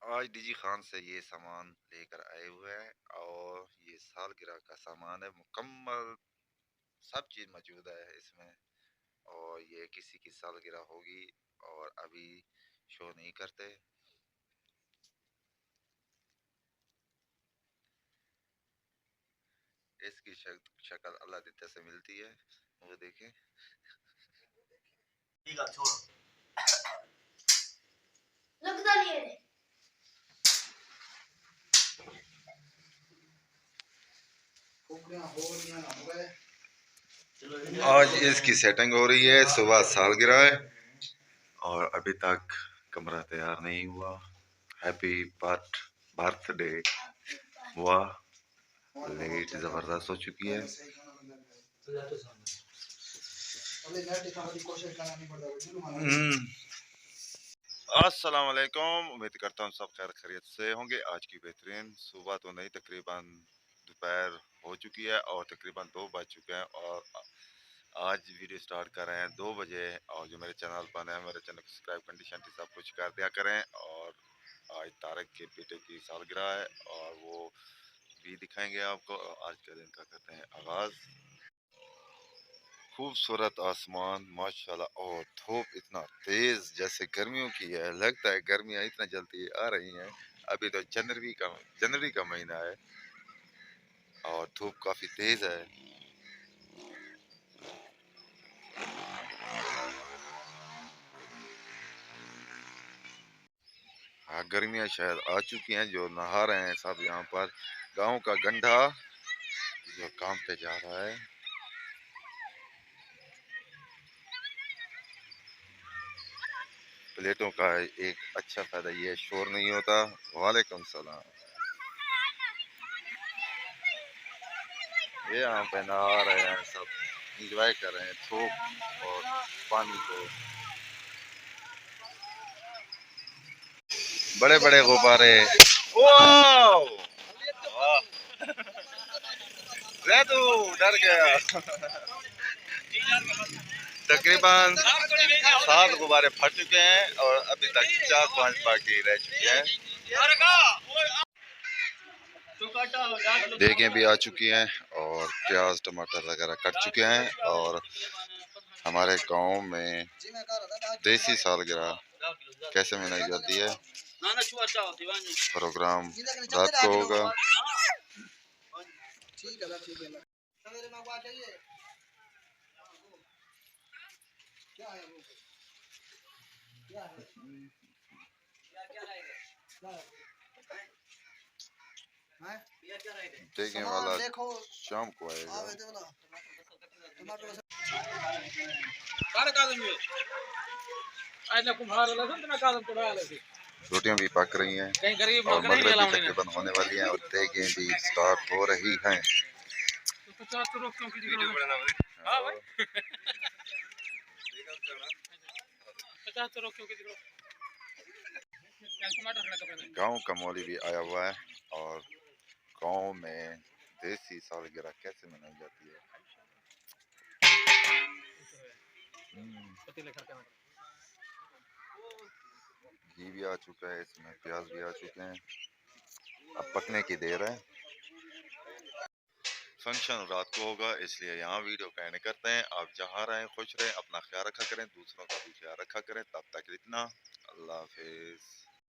आज डीजी खान से ये सामान लेकर आए हुए हैं और ये सालगिरह का सामान है। मुकम्मल सब चीज़ मौजूद है इसमें। और ये किसी की सालगिरह होगी और अभी शो नहीं करते। इसकी शक्ल अल्लाह दित्ता से मिलती है, वो देखें। लगता नहीं है। आज इसकी सेटिंग हो रही है, सुबह सालगिरह है और अभी तक कमरा तैयार नहीं हुआ। हैप्पी बर्थडे हुआ, लेट जबरदस्त हो चुकी है। अस्सलाम वालेकुम, उम्मीद करता हूँ सब खैर खैरियत से होंगे। आज की बेहतरीन सुबह तो नहीं, तकरीबन दोपहर हो चुकी है और तकरीबन 2 बज चुके हैं और आज वीडियो स्टार्ट कर रहे हैं 2 बजे। और जो मेरे चैनल पर है, मेरे चैनल को सब्सक्राइब कंडीशन सब कुछ कर दिया करें। और आज तारक के बेटे की सालगिरह है और वो भी दिखाएंगे आपको। आज के दिन का करते हैं आगाज़। खूबसूरत आसमान माशाल्लाह और धूप इतना तेज जैसे गर्मियों की है। लगता है गर्मियाँ इतना जल्दी आ रही हैं। अभी तो जनवरी का महीना है और धूप काफी तेज है। हाँ, गर्मियाँ शायद आ चुकी हैं। जो नहा रहे हैं सब यहाँ पर। गांव का गंडा जो काम पे जा रहा है। प्लेटों का एक अच्छा फायदा ये शोर नहीं होता। वालेकुम सलाम। ये यहाँ पे नहा रहे हैं सब, इंजॉय कर रहे हैं धूप और पानी को। बड़े बड़े गुब्बारे। वाह, तू डर गया। तकरीबन 7 गुब्बारे फट चुके हैं और अभी तक 4-5 बाकी रह चुके हैं। देखें भी आ चुकी हैं और प्याज टमाटर वगैरह कट चुके हैं। और हमारे गांव में देसी सालगिरह कैसे मनाई जाती है, प्रोग्राम रात को होगा। देखने वाला शाम को आएगा। रोटियां भी पक रही हैं और मगरिब भी तकरीबन होने वाली हैं और देखें भी स्टार्ट हो रही हैं। गांव का मौली भी आया हुआ है और गांव में देसी सालगिरह कैसे मनाई जाती है। घी भी आ चुका है, इसमें प्याज भी आ चुके हैं। अब पकने की देर है। फंक्शन रात को होगा इसलिए यहाँ वीडियो का एंड करते हैं। आप जहाँ रहें खुश रहें, अपना ख्याल रखा करें, दूसरों का भी ख्याल रखा करें। तब तक इतना, अल्लाह हाफिज।